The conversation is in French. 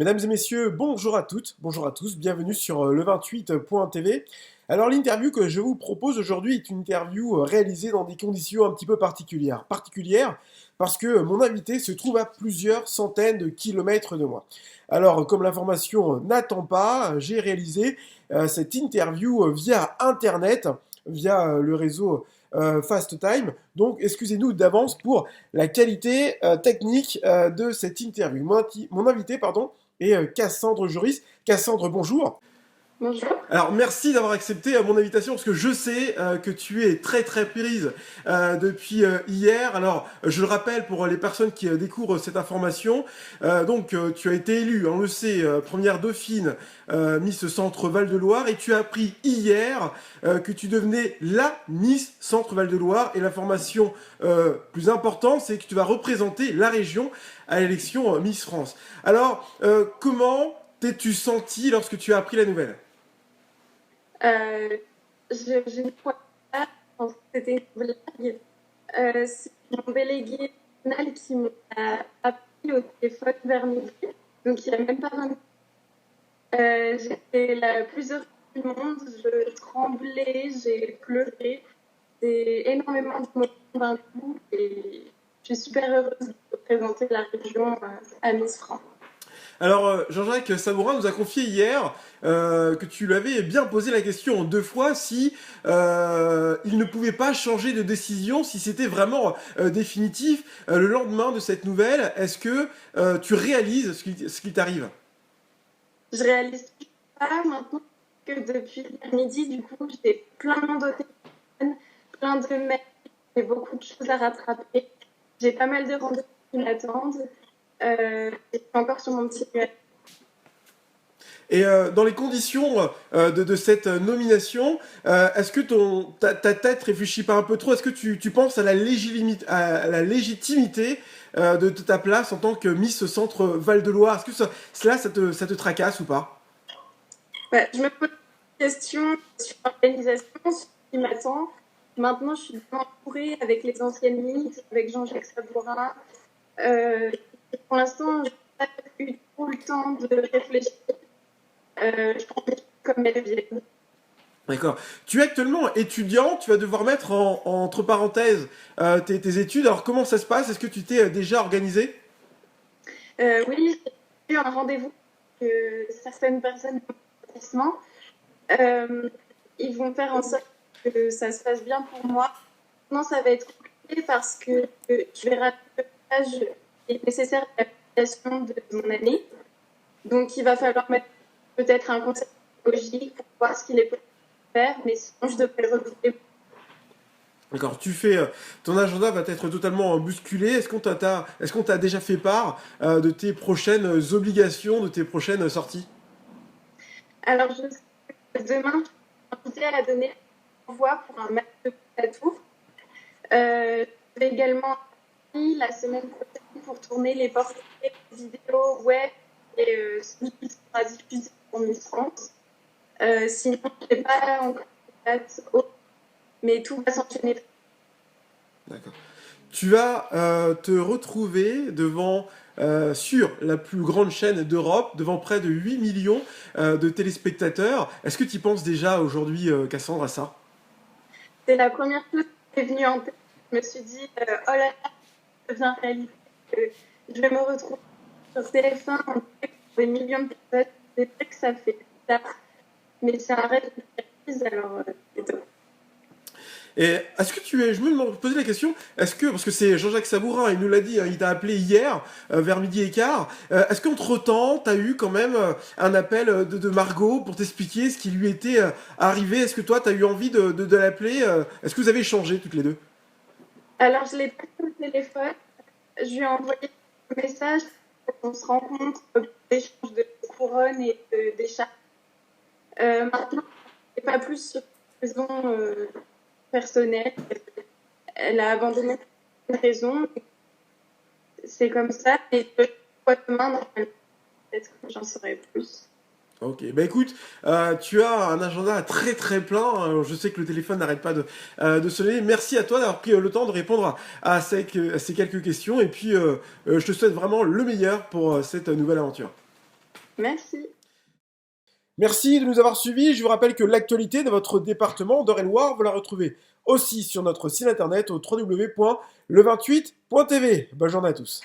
Mesdames et messieurs, bonjour à toutes, bonjour à tous, bienvenue sur le28.tv. Alors l'interview que je vous propose aujourd'hui est une interview réalisée dans des conditions un petit peu particulières. Particulières parce que mon invité se trouve à plusieurs centaines de kilomètres de moi. Alors comme l'information n'attend pas, j'ai réalisé cette interview via Internet, via le réseau FaceTime. Donc excusez-nous d'avance pour la qualité technique de cette interview. Mon invité, pardon, et Cassandre Joris. Cassandre, bonjour. Bonjour. Alors merci d'avoir accepté mon invitation parce que je sais que tu es très très prise depuis hier. Alors je le rappelle pour les personnes qui découvrent cette information. Tu as été élue, on le sait, première dauphine Miss Centre Val-de-Loire et tu as appris hier que tu devenais la Miss Centre Val-de-Loire et l'information plus importante c'est que tu vas représenter la région à l'élection Miss France. Alors comment t'es-tu senti lorsque tu as appris la nouvelle? Euh, j'ai une fois, je pense que c'était une blague. C'est mon délégué national qui m'a appris au téléphone vers midi. Donc, il n'y a même pas 20 minutes. J'étais la plus heureuse du monde. Je tremblais, j'ai pleuré. C'est énormément d'émotions d'un coup. Et je suis super heureuse de représenter la région à Miss France. Alors, Jean-Jacques Sabourin nous a confié hier que tu lui avais bien posé la question deux fois si il ne pouvait pas changer de décision, si c'était vraiment définitif. Le lendemain de cette nouvelle, est-ce que tu réalises ce qui t'arrive? Je réalise pas maintenant que depuis midi, du coup, j'ai plein de monde au téléphone, plein de mails, j'ai beaucoup de choses à rattraper. J'ai pas mal de rendez-vous qui m'attendent. Je suis encore sur mon petit nuage. Et dans les conditions de cette nomination, est-ce que ta tête réfléchit pas un peu trop? Est-ce que tu penses à à la légitimité de ta place en tant que Miss Centre Val-de-Loire? Est-ce que ça te tracasse ou pas? Ouais, je me pose des questions sur l'organisation, sur ce qui m'attend. Maintenant, je suis bien entourée avec les anciennes ministres, avec Jean-Jacques Sabourin. Euh, pour l'instant, j'ai pas eu trop le temps de réfléchir. Je prends les choses comme elles viennent. D'accord. Tu es actuellement étudiant, tu vas devoir mettre entre parenthèses tes études. Alors comment ça se passe? Est-ce que tu t'es déjà organisé? Oui, j'ai eu un rendez-vous avec certaines personnes de mon établissement. Euh, Ils vont faire en sorte que ça se passe bien pour moi. Non, ça va être compliqué parce que je vais rater le stage qui est nécessaire à l'application de mon année. Donc, il va falloir mettre peut-être un conseil pédagogique pour voir ce qu'il est possible de faire, mais sinon, je devrais le redoubler. D'accord. Ton agenda va être totalement bousculé. Est-ce qu'on t'a déjà fait part de tes prochaines obligations, de tes prochaines sorties? Alors, je sais que demain, je suis invitée à donner un envoi pour un match de tour. Je vais également la semaine prochaine pour tourner les portraits vidéo web et ce qui sera diffusé pour Miss France. Sinon, je n'ai pas encore de date haute, mais tout va s'enchaîner. D'accord. Tu vas te retrouver sur la plus grande chaîne d'Europe, devant près de 8 millions de téléspectateurs. Est-ce que tu penses déjà aujourd'hui, Cassandre, à ça? C'est la première chose qui est venue en tête. Je me suis dit, oh là là, ça devient réalité. Je vais me retrouver sur TF1 en direct pour des millions de personnes. C'est vrai que ça fait bizarre, mais c'est un rêve qui se réalise, alors c'est top. Et est-ce que je me posais la question, parce que c'est Jean-Jacques Sabourin, il nous l'a dit, hein, il t'a appelé hier, vers midi et quart, est-ce qu'entre-temps, t'as eu quand même un appel de Margot pour t'expliquer ce qui lui était arrivé? Est-ce que toi, t'as eu envie de l'appeler? Est-ce que vous avez échangé toutes les deux? Alors, je l'ai pris au téléphone, je lui ai envoyé un message pour qu'on se rencontre pour l'échange de couronnes et d'écharpes. Maintenant, c'est pas plus sur des raisons personnelles. Elle a abandonné pour une raison. C'est comme ça. Et je vois demain, normalement, peut-être que j'en saurai plus. Ok, bah écoute, tu as un agenda très très plein. Je sais que le téléphone n'arrête pas de sonner. Merci à toi d'avoir pris le temps de répondre à ces quelques questions. Et puis, je te souhaite vraiment le meilleur pour cette nouvelle aventure. Merci. Merci de nous avoir suivis. Je vous rappelle que l'actualité de votre département d'Eure-et-Loir, vous la retrouvez aussi sur notre site internet au www.le28.tv. Bonne journée à tous.